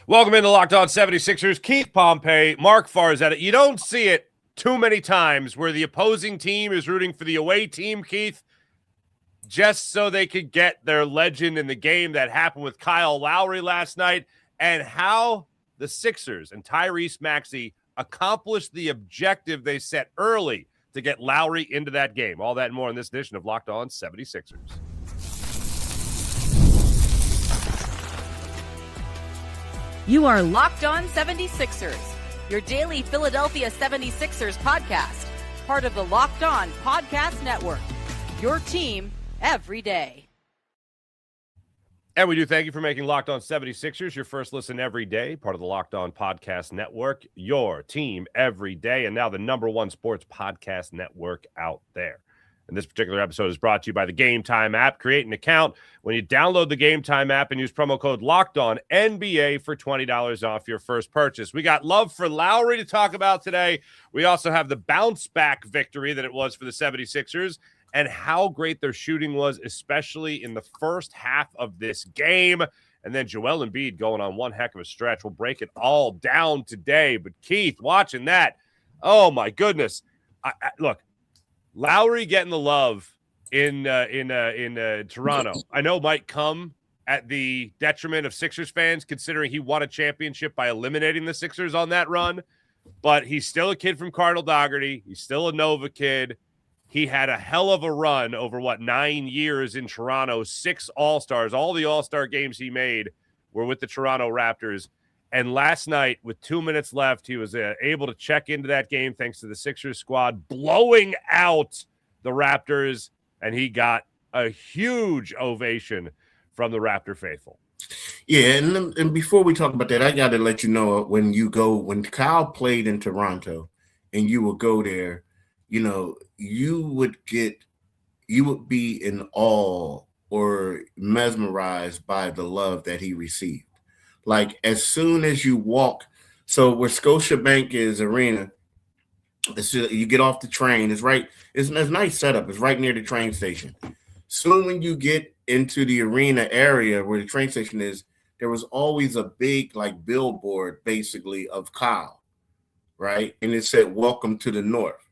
Welcome into Locked On 76ers. Keith Pompey, Marc Farzetta. You don't see it too many times where the opposing team is rooting for the away team, Keith, just so they could get their legend in the game. That happened with Kyle Lowry last night, and how the Sixers and Tyrese Maxey accomplished the objective they set early to get Lowry into that game. All that and more in this edition of Locked On 76ers. You are Locked On 76ers, your daily Philadelphia 76ers podcast, part of the Locked On Podcast Network, your team every day. And we do thank you for making Locked On 76ers your first listen every day, part of the Locked On Podcast Network, your team every day, and now the number one sports podcast network out there. And this particular episode is brought to you by the Game Time app. Create an account when you download the Game Time app and use promo code LOCKEDONNBA for $20 off your first purchase. We got love for Lowry to talk about today. We also have the bounce back victory that it was for the 76ers and how great their shooting was, especially in the first half of this game. And then Joel Embiid going on one heck of a stretch. We'll break it all down today. But Keith, watching that, oh my goodness. Look, Lowry getting the love in Toronto, I know might come at the detriment of Sixers fans, considering he won a championship by eliminating the Sixers on that run. But he's still a kid from Cardinal Dougherty. He's still a Nova kid. He had a hell of a run over, 9 years in Toronto, 6 All-Stars. All the All-Star games he made were with the Toronto Raptors. And last night, with 2 minutes left, he was able to check into that game thanks to the Sixers squad blowing out the Raptors, and he got a huge ovation from the Raptor faithful. Yeah, and before we talk about that, I got to let you know, when Kyle played in Toronto and you would go there, you would be in awe or mesmerized by the love that he received. Like, as soon as you walk, so where Scotiabank is arena, you get off the train. It's a nice setup. It's right near the train station. Soon when you get into the arena area where the train station is, there was always a big billboard basically of Kyle, right? And it said, "Welcome to the North,"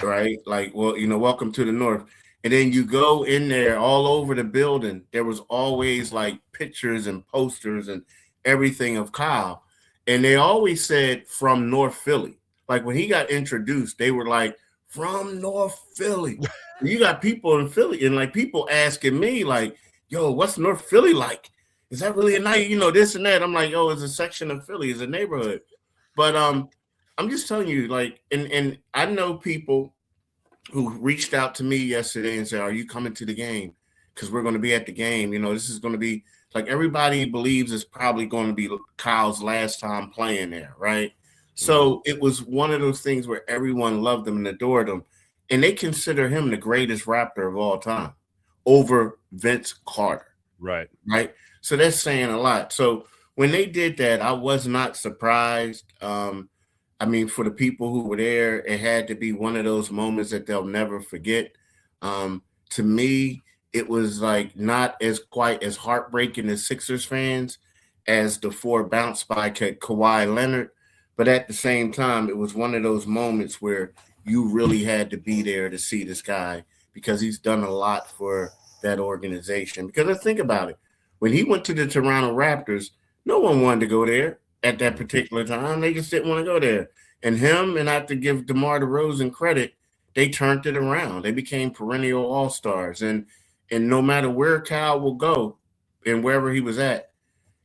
right? Welcome to the North. And then you go in there, all over the building, there was always pictures and posters and everything of Kyle. And they always said from North Philly. Like when he got introduced, they were like, from North Philly. You got people in Philly and people asking me yo, what's North Philly like? Is that really a night, this and that? I'm like, yo, it's a section of Philly, it's a neighborhood. But I'm just telling you, and I know people who reached out to me yesterday and said, are you coming to the game? Because we're going to be at the game. This is going to be everybody believes it's probably going to be Kyle's last time playing there, right? So it was one of those things where everyone loved him and adored him, and they consider him the greatest Raptor of all time over Vince Carter. Right. So that's saying a lot. So when they did that, I was not surprised. For the people who were there, it had to be one of those moments that they'll never forget. To me, it was not as quite as heartbreaking as Sixers fans as the 4 bounce by Kawhi Leonard. But at the same time, it was one of those moments where you really had to be there to see this guy because he's done a lot for that organization. Because let's think about it. When he went to the Toronto Raptors, no one wanted to go there at that particular time. They just didn't want to go there. And him, and I have to give DeMar DeRozan credit, they turned it around. They became perennial all-stars. And no matter where Kyle will go and wherever he was at,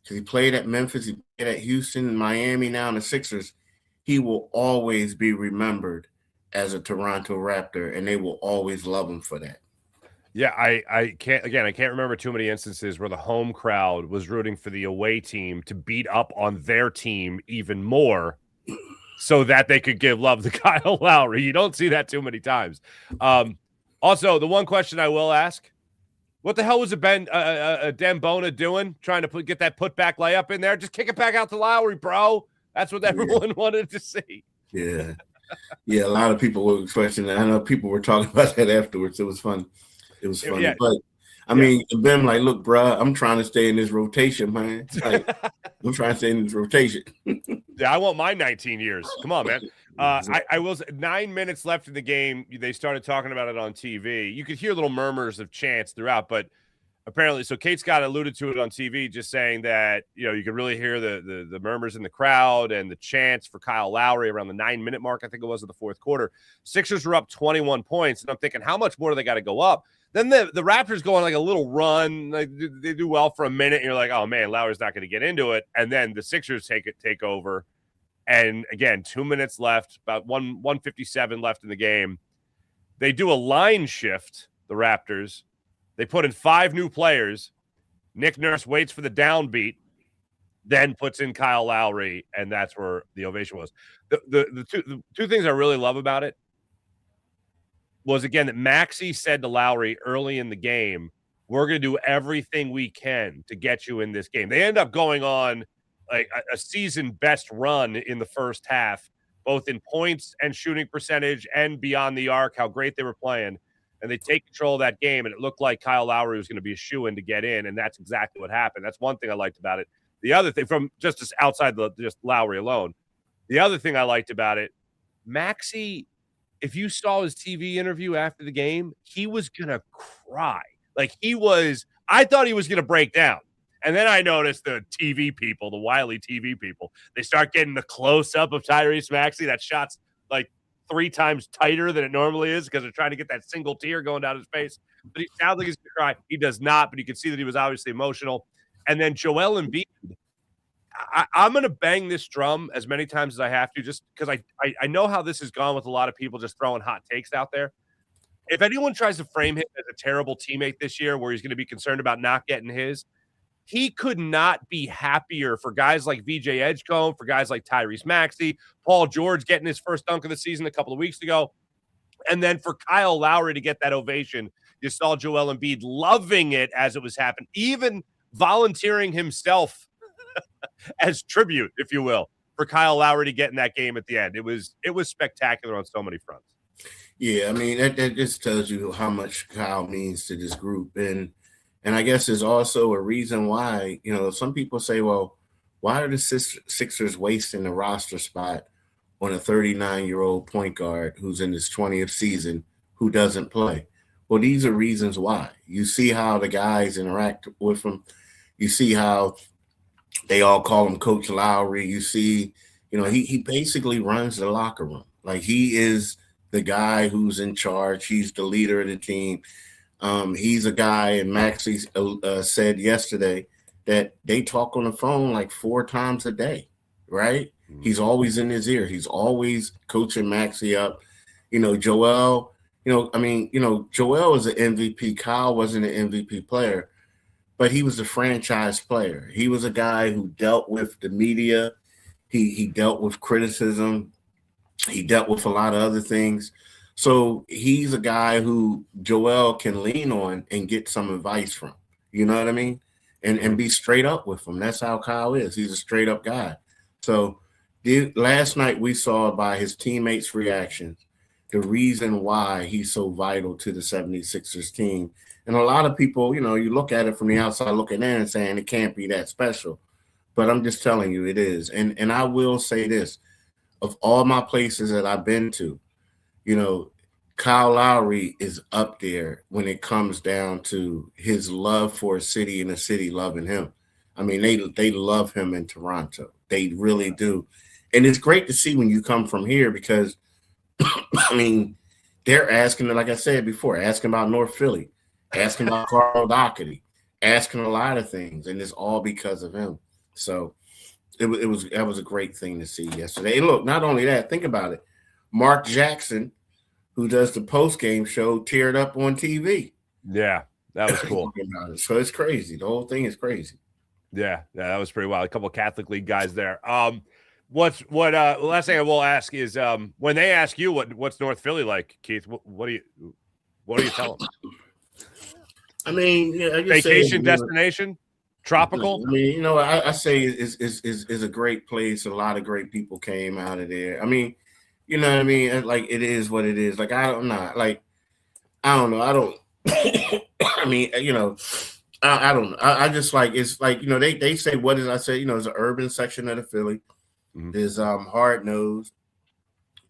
because he played at Memphis, he played at Houston, Miami, now in the Sixers, he will always be remembered as a Toronto Raptor, and they will always love him for that. Yeah, I can't remember too many instances where the home crowd was rooting for the away team to beat up on their team even more so that they could give love to Kyle Lowry. You don't see that too many times. Also, the one question I will ask, what the hell was Dembona doing trying to get that putback layup in there? Just kick it back out to Lowry, bro. That's what everyone wanted to see. Yeah. Yeah, a lot of people were questioning that. I know people were talking about that afterwards. It was fun. Yeah. But I mean, Ben, look, bro, I'm trying to stay in this rotation, man. I'm trying to stay in this rotation. Yeah, I want my 19 years. Come on, man. I will say 9 minutes left in the game. They started talking about it on TV. You could hear little murmurs of chants throughout, but apparently, so Kate Scott alluded to it on TV, just saying that, you could really hear the murmurs in the crowd and the chants for Kyle Lowry around the 9-minute mark, I think it was, in the fourth quarter. Sixers were up 21 points, and I'm thinking, how much more do they got to go up? Then the Raptors go on like a little run. They do well for a minute, and you're like, oh, man, Lowry's not going to get into it. And then the Sixers take over. And, again, 2 minutes left, about 1:57 left in the game. They do a line shift, the Raptors. They put in 5 new players. Nick Nurse waits for the downbeat, then puts in Kyle Lowry, and that's where the ovation was. The two things I really love about it was, again, that Maxey said to Lowry early in the game, we're going to do everything we can to get you in this game. They end up going on like a season best run in the first half, both in points and shooting percentage and beyond the arc, how great they were playing. And they take control of that game, and it looked like Kyle Lowry was going to be a shoo-in to get in, and that's exactly what happened. That's one thing I liked about it. The other thing, from just outside just Lowry alone, the other thing I liked about it, Maxey, if you saw his TV interview after the game, he was going to cry. Like, I thought he was going to break down. And then I noticed the TV people, the wily TV people, they start getting the close-up of Tyrese Maxey. That shot's like 3 times tighter than it normally is because they're trying to get that single tear going down his face. But he sounds like he's going to cry. He does not, but you can see that he was obviously emotional. And then Joel Embiid, I'm going to bang this drum as many times as I have to, just because I know how this has gone with a lot of people just throwing hot takes out there. If anyone tries to frame him as a terrible teammate this year where he's going to be concerned about not getting his, he could not be happier for guys like VJ Edgecombe, for guys like Tyrese Maxey, Paul George getting his first dunk of the season a couple of weeks ago, and then for Kyle Lowry to get that ovation. You saw Joel Embiid loving it as it was happening, even volunteering himself as tribute, if you will, for Kyle Lowry to get in that game at the end. It was spectacular on so many fronts. Yeah, I mean, that just tells you how much Kyle means to this group. And I guess there's also a reason why, some people say, well, why are the Sixers wasting the roster spot on a 39-year-old point guard who's in his 20th season who doesn't play? Well, these are reasons why. You see how the guys interact with him. You see how they all call him Coach Lowry. You see, he basically runs the locker room. Like, he is the guy who's in charge. He's the leader of the team. He's a guy, and Maxey said yesterday that they talk on the phone like 4 times a day, right? Mm-hmm. He's always in his ear. He's always coaching Maxey up. Joel, Joel was an MVP. Kyle wasn't an MVP player, but he was a franchise player. He was a guy who dealt with the media. He dealt with criticism. He dealt with a lot of other things. So he's a guy who Joel can lean on and get some advice from. You know what I mean? And be straight up with him. That's how Kyle is. He's a straight up guy. So last night we saw by his teammates' reactions the reason why he's so vital to the 76ers team. And a lot of people, you look at it from the outside looking in and saying it can't be that special. But I'm just telling you it is. And I will say this. Of all my places that I've been to, Kyle Lowry is up there when it comes down to his love for a city and a city loving him. I mean, they love him in Toronto. They really do. And it's great to see when you come from here because, I mean, they're asking, like I said before, asking about North Philly, asking about Carl Doherty, asking a lot of things, and it's all because of him. So that was a great thing to see yesterday. And look, not only that, think about it. Marc Jackson, who does the post-game show, teared up on TV. Yeah, that was cool. So it's crazy. The whole thing is crazy. Yeah, that was pretty wild. A couple of Catholic League guys there. Last thing I will ask is when they ask you what's North Philly like, Keith, what do you tell them? I mean, vacation destination, tropical. I mean, I say is a great place. A lot of great people came out of there. I mean, you know what I mean? Like, it is what it is. Like, I don't know. I mean, I don't know. I just like it's like they say what did I say? It's an urban section of the Philly. Mhm. There's hard nosed.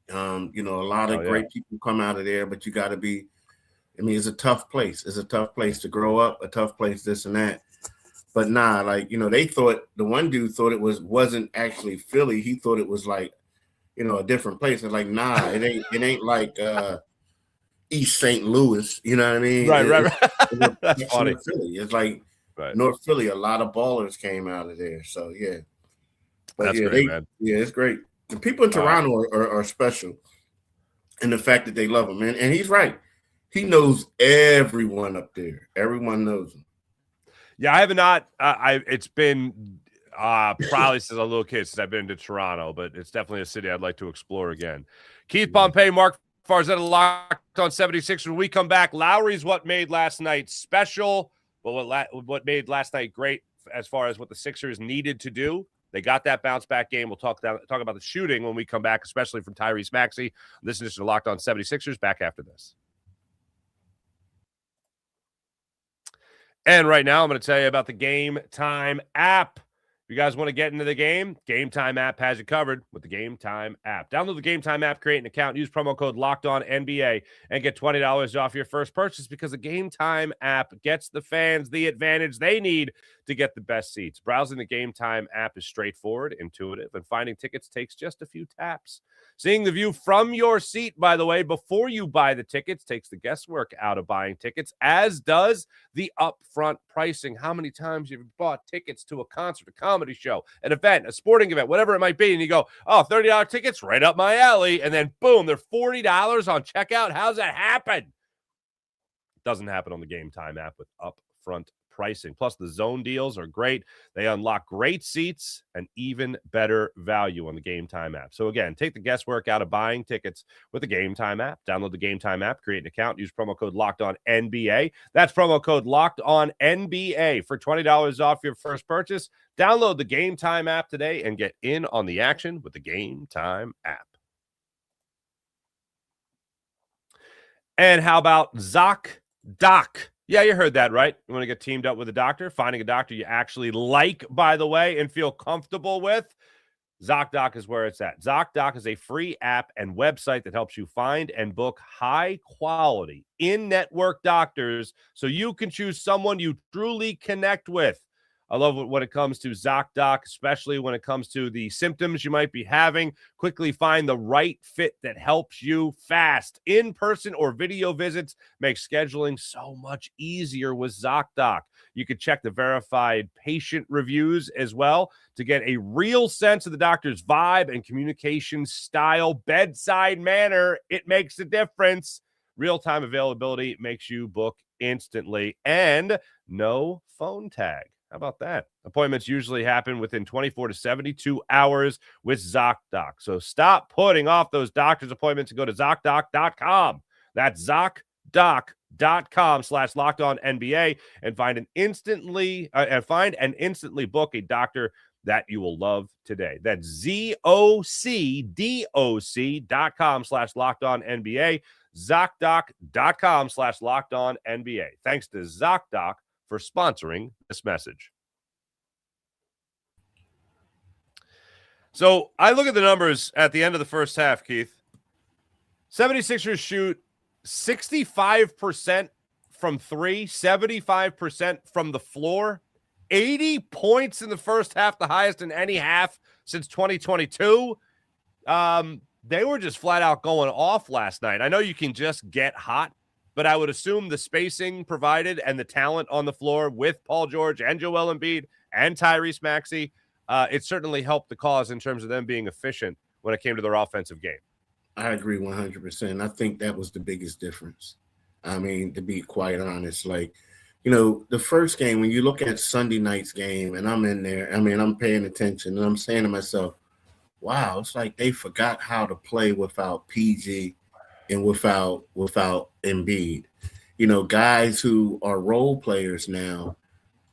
A lot of Oh, yeah. great people come out of there, but you got to be. I mean, it's a tough place. It's a tough place to grow up. A tough place, this and that. But nah, like they thought the one dude thought it wasn't actually Philly. He thought it was like a different place. It's like nah, it ain't like East St. Louis. You know what I mean? Right. It's That's funny. Philly. It's like Right. North Philly. A lot of ballers came out of there. So yeah, but That's yeah, great, man. yeah, it's great. The people in Toronto are special, and the fact that they love him, man. And he's right. He knows everyone up there. Everyone knows him. Yeah, I have not. It's been probably since a little kid since I've been to Toronto, but it's definitely a city I'd like to explore again. Keith Pompey, Marc Farzetta, Locked on 76. When we come back, Lowry's what made last night special, but what made last night great as far as what the Sixers needed to do. They got that bounce back game. We'll talk about the shooting when we come back, especially from Tyrese Maxey. This is Locked on 76ers. Back after this. And right now, I'm going to tell you about the Game Time app. If you guys want to get into the game, Game Time app has you covered with the Game Time app. Download the Game Time app, create an account, use promo code LOCKEDONNBA, and get $20 off your first purchase because the Game Time app gets the fans the advantage they need to get the best seats. Browsing the Game Time app is straightforward, intuitive, and finding tickets takes just a few taps. Seeing the view from your seat, by the way, before you buy the tickets takes the guesswork out of buying tickets, as does the upfront pricing. How many times you've bought tickets to a concert, a comedy show, an event, a sporting event, whatever it might be, and you go, oh, $30 tickets, right up my alley, and then boom, they're $40 on checkout. How's that happen? It doesn't happen on the Game Time app with upfront pricing. Plus, the zone deals are great. They unlock great seats and even better value on the Game Time app. So again, take the guesswork out of buying tickets with the Game Time app. Download the Game Time app, create an account, use promo code LOCKEDONNBA. That's promo code LOCKEDONNBA for $20 off your first purchase. Download the Game Time app today and get in on the action with the Game Time app. And how about Zocdoc? Yeah, you heard that right. You want to get teamed up with a doctor, finding a doctor you actually like, by the way, and feel comfortable with. Zocdoc is where it's at. Zocdoc is a free app and website that helps you find and book high-quality, in-network doctors so you can choose someone you truly connect with. I love when it comes to Zocdoc, especially when it comes to the symptoms you might be having. Quickly find the right fit that helps you fast. In-person or video visits make scheduling so much easier with Zocdoc. You can check the verified patient reviews as well to get a real sense of the doctor's vibe and communication style, bedside manner. It makes a difference. Real-time availability makes you book instantly, and no phone tag. How about that? Appointments usually happen within 24 to 72 hours with Zocdoc. So stop putting off those doctor's appointments and go to Zocdoc.com. That's Zocdoc.com/LockedOnNBA and find and instantly book a doctor that you will love today. That's ZocDoc.com/LockedOnNBA. Zocdoc.com/LockedOnNBA. Thanks to Zocdoc for sponsoring this message. So I look at the numbers at the end of the first half, Keith. 76ers shoot 65% from three, 75% from the floor, 80 points in the first half, the highest in any half since 2022. They were just flat out going off last night. I know you can just get hot, but I would assume the spacing provided and the talent on the floor with Paul George and Joel Embiid and Tyrese Maxey, it certainly helped the cause in terms of them being efficient when it came to their offensive game. I agree 100%. I think that was the biggest difference. I mean, to be quite honest, like, the first game, when you look at Sunday night's game and I'm in there, I mean, I'm paying attention and I'm saying to myself, wow, it's like they forgot how to play without PG and without Embiid. Guys who are role players now,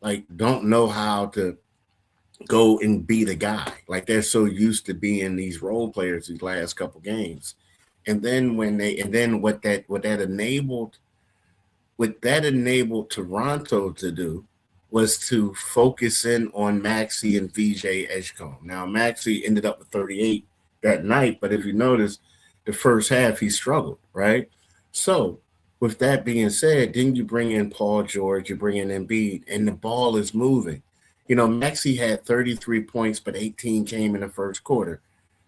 like, don't know how to go and be the guy. Like, they're so used to being these role players these last couple games. And then what that enabled Toronto to do was to focus in on Maxey and VJ Edgecombe. Now, Maxey ended up with 38 that night, but if you notice, the first half he struggled, right? So, with that being said, then you bring in Paul George, you bring in Embiid, and the ball is moving. Maxey had 33 points, but 18 came in the first quarter.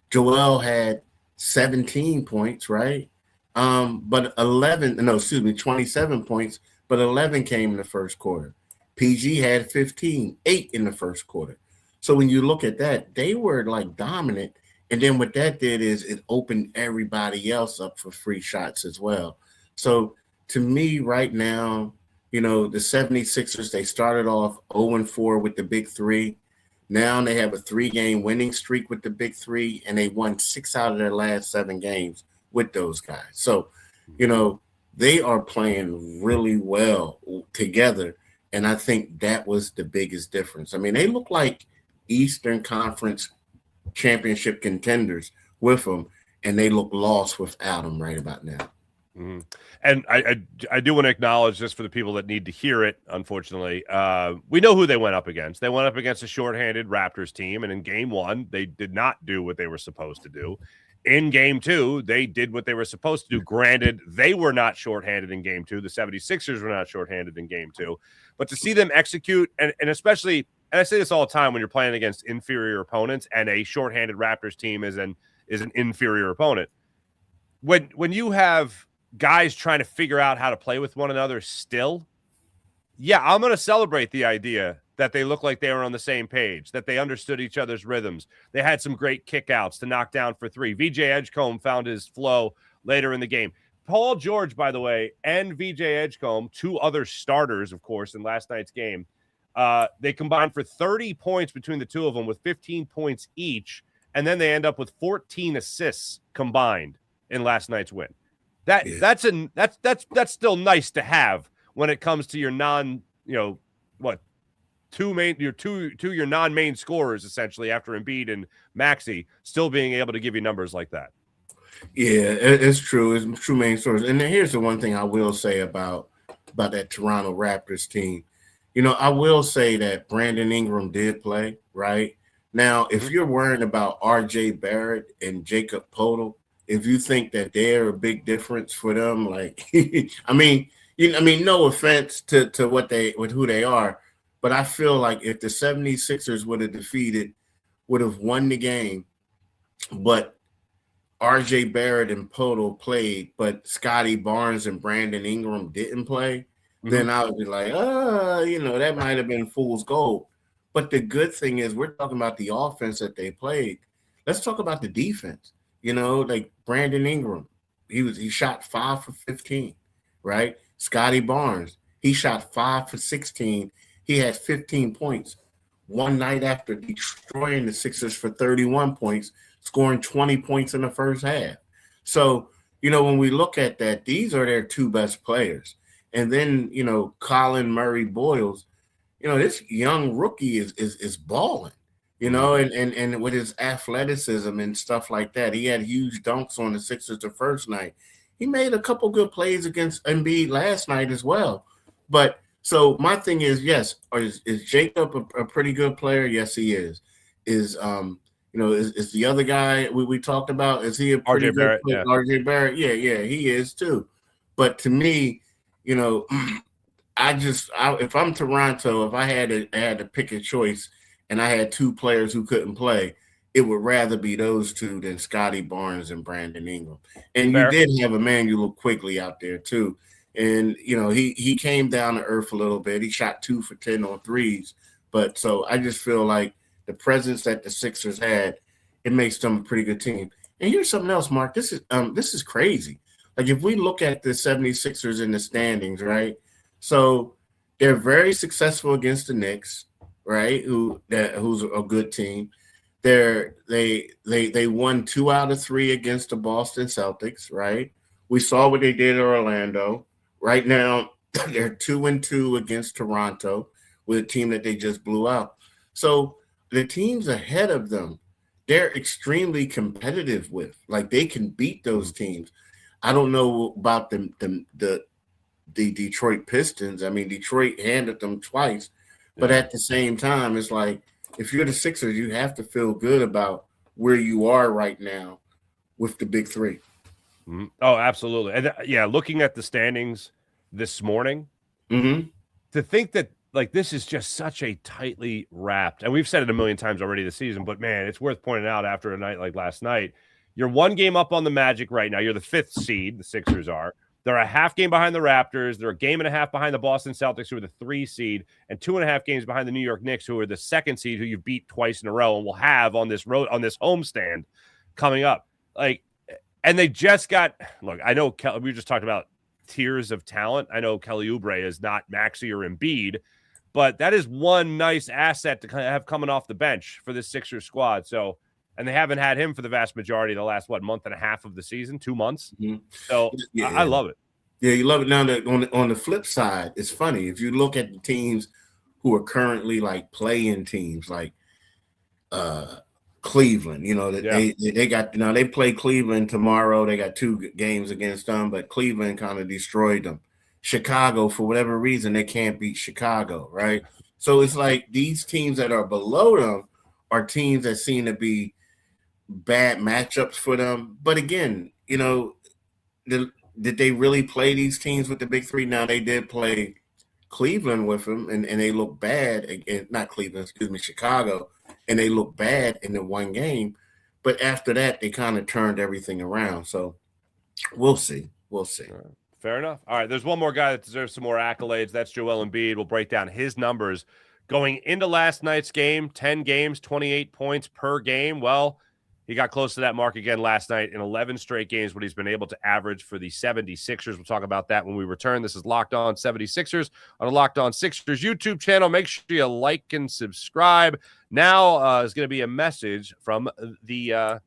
Joel had 17 points, right? But 27 points, but 11 came in the first quarter. PG had 15, 8 in the first quarter. So when you look at that, they were like dominant. And then what that did is it opened everybody else up for free shots as well. So to me right now, the 76ers, they started off 0-4 with the big three. Now they have a 3-game winning streak with the big three, and they won 6 out of their last 7 games with those guys. So, they are playing really well together, and I think that was the biggest difference. I mean, they look like Eastern Conference championship contenders with them, and they look lost without them right about now. Mm-hmm. And I do want to acknowledge, just for the people that need to hear it, unfortunately, we know who they went up against. They went up against a shorthanded Raptors team, and in game 1, they did not do what they were supposed to do. In game 2, they did what they were supposed to do. Granted, they were not shorthanded in game 2. The 76ers were not shorthanded in game 2. But to see them execute, and especially, and I say this all the time when you're playing against inferior opponents, and a shorthanded Raptors team is an inferior opponent. When you have guys trying to figure out how to play with one another still, yeah, I'm going to celebrate the idea that they look like they were on the same page, that they understood each other's rhythms. They had some great kickouts to knock down for 3. VJ Edgecombe found his flow later in the game. Paul George, by the way, and VJ Edgecombe, 2 other starters, of course, in last night's game, they combined for 30 points between the 2 of them with 15 points each, and then they end up with 14 assists combined in last night's win. That's still nice to have when it comes to your your non-main scorers, essentially, after Embiid and Maxey, still being able to give you numbers like that. Yeah, it's true. It's true main scorers. And here's the one thing I will say about that Toronto Raptors team. I will say that Brandon Ingram did play, right? Now, if you're worrying about R.J. Barrett and Jacob Poeltl, if you think that they're a big difference for them, like, I mean, no offense to who they are, but I feel like if the 76ers would have won the game, but R.J. Barrett and Poeltl played, but Scotty Barnes and Brandon Ingram didn't play, then I would be like, that might have been fool's gold. But the good thing is we're talking about the offense that they played. Let's talk about the defense. Like Brandon Ingram, he shot 5 for 15, right? Scotty Barnes, he shot 5 for 16. He had 15 points one night after destroying the Sixers for 31 points, scoring 20 points in the first half. So, when we look at that, these are their 2 best players. And then, Colin Murray-Boyles, this young rookie is balling. And with his athleticism and stuff like that, he had huge dunks on the Sixers the first night. He made a couple good plays against Embiid last night as well. But so my thing is, yes, is Jacob a pretty good player? Yes, he is. Is the other guy we talked about, is he a pretty RJ good Barrett? player? Yeah. RJ Barrett, yeah, he is too. But to me, if I'm Toronto, if I had to pick a choice, and I had 2 players who couldn't play, it would rather be those 2 than Scotty Barnes and Brandon Ingram. And you did have Emmanuel Quigley out there too. And, he came down to earth a little bit. He shot 2 for 10 on threes. But so I just feel like the presence that the Sixers had, it makes them a pretty good team. And here's something else, Mark. This is crazy. Like if we look at the 76ers in the standings, right? So they're very successful against the Knicks, right? Who's a good team. They won 2 out of 3 against the Boston Celtics, right? We saw what they did in Orlando. Right now, they're 2-2 against Toronto with a team that they just blew out. So the teams ahead of them, they're extremely competitive with. Like they can beat those teams. I don't know about the Detroit Pistons. I mean, Detroit handed them twice. But at the same time, it's like if you're the Sixers, you have to feel good about where you are right now with the big three. Mm-hmm. Oh, absolutely. And looking at the standings this morning, to think that like this is just such a tightly wrapped, and we've said it a million times already this season, but man, it's worth pointing out after a night like last night. You're one game up on the Magic right now. You're the 5th seed, the Sixers are. They're a half game behind the Raptors. They're a game and a half behind the Boston Celtics, who are the 3 seed, and 2.5 games behind the New York Knicks, who are the 2nd seed, who you've beat twice in a row and will have on this homestand coming up. Like, and they just got, look, I know we just talked about tiers of talent. I know Kelly Oubre is not Maxey or Embiid, but that is one nice asset to kind of have coming off the bench for this Sixers squad. So, and they haven't had him for the vast majority of the last, month and a half of the season, 2 months. So I love it. Yeah, you love it. Now, on the flip side, it's funny. If you look at the teams who are currently like playing teams like Cleveland, they got, they play Cleveland tomorrow. They got 2 games against them, but Cleveland kind of destroyed them. Chicago, for whatever reason, they can't beat Chicago, right? So it's like these teams that are below them are teams that seem to be bad matchups for them. But again, did they really play these teams with the big three? Now, they did play Cleveland with them, and they look bad. Again, not Cleveland, excuse me, Chicago, and they look bad in the one game. But after that, they kind of turned everything around. So we'll see. We'll see. Fair enough. All right, there's one more guy that deserves some more accolades. That's Joel Embiid. We'll break down his numbers. Going into last night's game, 10 games, 28 points per game. Well, he got close to that mark again last night in 11 straight games, what he's been able to average for the 76ers. We'll talk about that when we return. This is Locked On 76ers on the Locked On Sixers YouTube channel. Make sure you like and subscribe. Now is going to be a message from the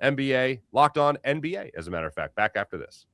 NBA, Locked On NBA, as a matter of fact. Back after this.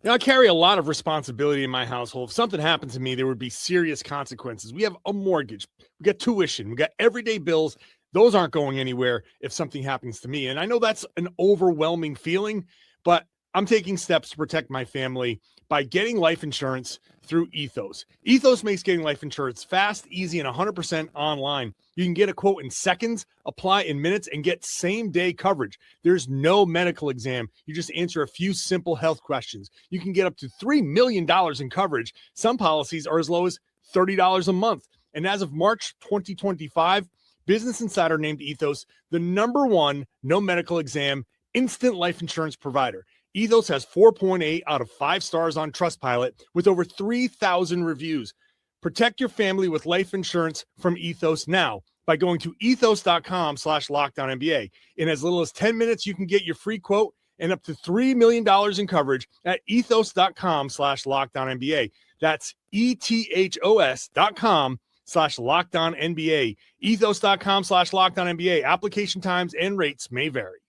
I carry a lot of responsibility in my household. If something happened to me, there would be serious consequences. We have a mortgage. We got tuition. We got everyday bills. Those aren't going anywhere if something happens to me. And I know that's an overwhelming feeling, but I'm taking steps to protect my family by getting life insurance through Ethos. Ethos makes getting life insurance fast, easy, and 100% online. You can get a quote in seconds, apply in minutes, and get same-day coverage. There's no medical exam. You just answer a few simple health questions. You can get up to $3 million in coverage. Some policies are as low as $30 a month. And as of March 2025, Business Insider named Ethos the #1 no medical exam instant life insurance provider. Ethos has 4.8 out of 5 stars on Trustpilot with over 3,000 reviews. Protect your family with life insurance from Ethos now by going to ethos.com/lockdownNBA. In as little as 10 minutes, you can get your free quote and up to $3 million in coverage at ethos.com/lockdownNBA. That's ethos.com/lockdownNBA. Ethos.com/lockdownNBA. Application times and rates may vary.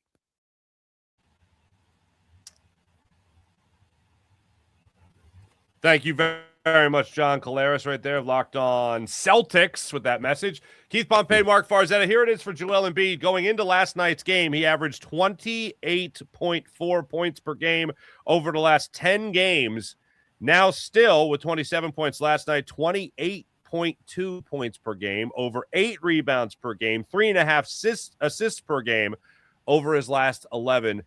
Thank you very much, John Collaris, right there, Locked On Celtics, with that message. Keith Pompey, Marc Farzetta. Here it is for Joel Embiid. Going into last night's game, he averaged 28.4 points per game over the last 10 games. Now still with 27 points last night, 28.2 points per game, over 8 rebounds per game, 3.5 assists per game over his last 11.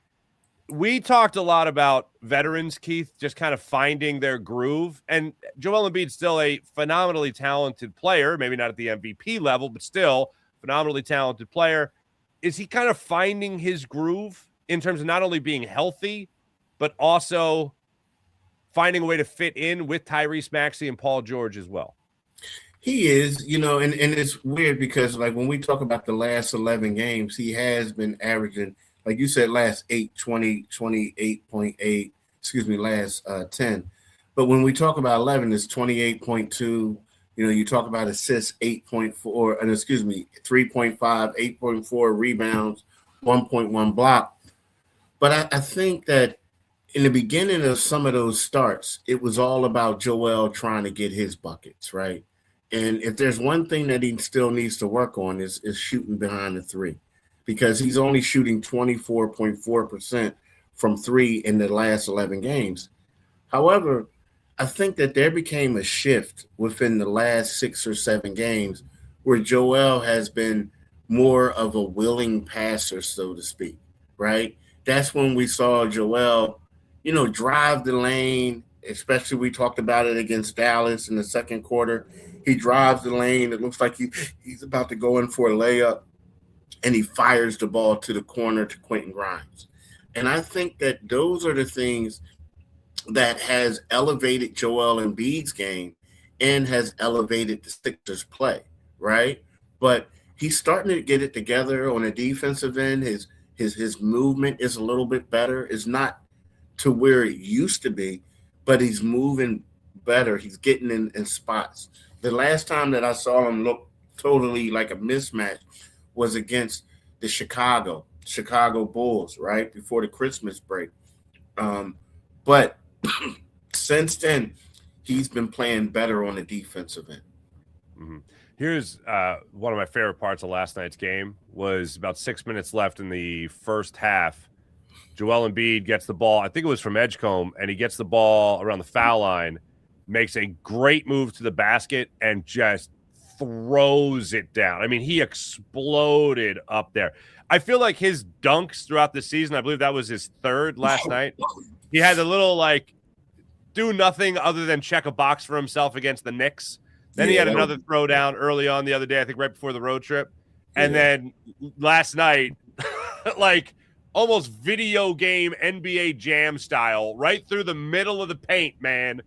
We talked a lot about veterans, Keith, just kind of finding their groove. And Joel Embiid's still a phenomenally talented player, maybe not at the MVP level, but still phenomenally talented player. Is he kind of finding his groove in terms of not only being healthy, but also finding a way to fit in with Tyrese Maxey and Paul George as well? He is, and it's weird because, like, when we talk about the last 11 games, he has been averaging, like you said, last 8, 20, 28.8, last 10. But when we talk about 11, it's 28.2. You talk about assists, 8.4, and 3.5, 8.4 rebounds, 1.1 block. But I think that in the beginning of some of those starts, it was all about Joel trying to get his buckets, right? And if there's one thing that he still needs to work on is shooting behind the three, because he's only shooting 24.4% from 3 in the last 11 games. However, I think that there became a shift within the last 6 or 7 games where Joel has been more of a willing passer, so to speak, right? That's when we saw Joel, drive the lane, especially we talked about it against Dallas in the second quarter. He drives the lane. It looks like he's about to go in for a layup, and he fires the ball to the corner to Quentin Grimes. And I think that those are the things that has elevated Joel Embiid's game and has elevated the Sixers' play, right? But he's starting to get it together on the defensive end. His movement is a little bit better. It's not to where it used to be, but he's moving better. He's getting in spots. The last time that I saw him look totally like a mismatch was against the Chicago Bulls, right before the Christmas break. But since then, he's been playing better on the defensive end. Mm-hmm. Here's one of my favorite parts of last night's game was about 6 minutes left in the first half. Joel Embiid gets the ball. I think it was from Edgecombe, and he gets the ball around the foul line, makes a great move to the basket, and just throws it down. I mean, he exploded up there. I feel like his dunks throughout the season, I believe that was his third last night. He had a little, do nothing other than check a box for himself against the Knicks. Then he had another throwdown early on the other day, I think right before the road trip. And then last night, almost video game NBA Jam style, right through the middle of the paint, man,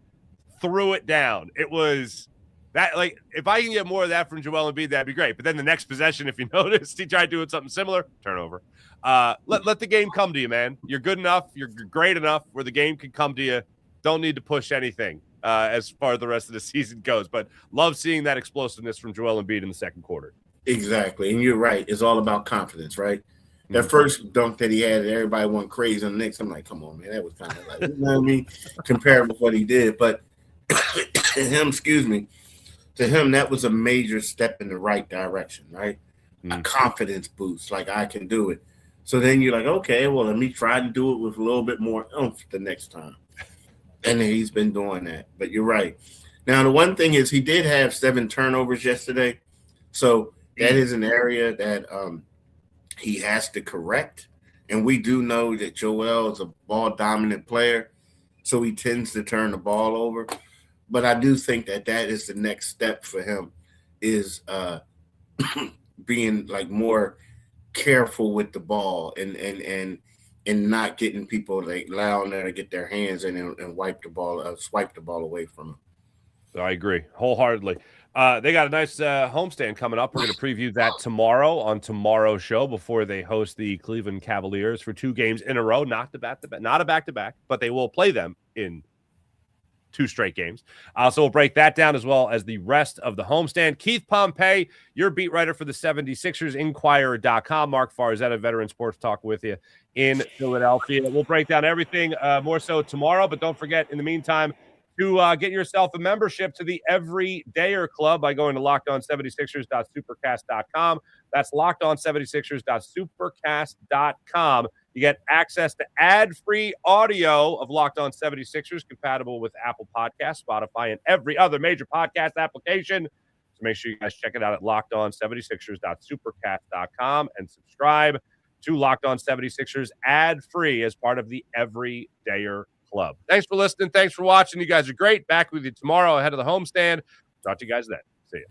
threw it down. It was that, if I can get more of that from Joel Embiid, that'd be great. But then the next possession, if you noticed, he tried doing something similar, turnover. Let the game come to you, man. You're good enough. You're great enough where the game can come to you. Don't need to push anything as far as the rest of the season goes. But love seeing that explosiveness from Joel Embiid in the second quarter. Exactly. And you're right. It's all about confidence, right? That first dunk that he had, everybody went crazy on the Knicks. I'm like, come on, man. That was kind of you know what I mean? Compared with what he did. But to him, that was a major step in the right direction, right? A confidence boost, I can do it. So then you're like, okay, well, let me try to do it with a little bit more oomph the next time. And he's been doing that. But you're right. Now, the one thing is he did have 7 turnovers yesterday. So that is an area that he has to correct. And we do know that Joel is a ball-dominant player, so he tends to turn the ball over. But I do think that is the next step for him is being more careful with the ball and not getting people allowing there to get their hands in and swipe the ball away from him. I agree wholeheartedly. They got a nice homestand coming up. We're going to preview that tomorrow on tomorrow's show before they host the Cleveland Cavaliers for 2 games in a row, not a back-to-back, but they will play them in 2 straight games. So we'll break that down as well as the rest of the homestand. Keith Pompey, your beat writer for the 76ers, Inquirer.com. Marc Farzetta, Veteran Sports Talk with you in Philadelphia. We'll break down everything more so tomorrow, but don't forget, in the meantime, to get yourself a membership to the Everydayer Club by going to lockedon76ers.supercast.com. That's lockedon76ers.supercast.com. You get access to ad-free audio of Locked On 76ers, compatible with Apple Podcasts, Spotify, and every other major podcast application. So make sure you guys check it out at lockedon76ers.supercast.com and subscribe to Locked On 76ers ad-free as part of the Everydayer Club. Thanks for listening. Thanks for watching. You guys are great. Back with you tomorrow ahead of the homestand. Talk to you guys then. See you.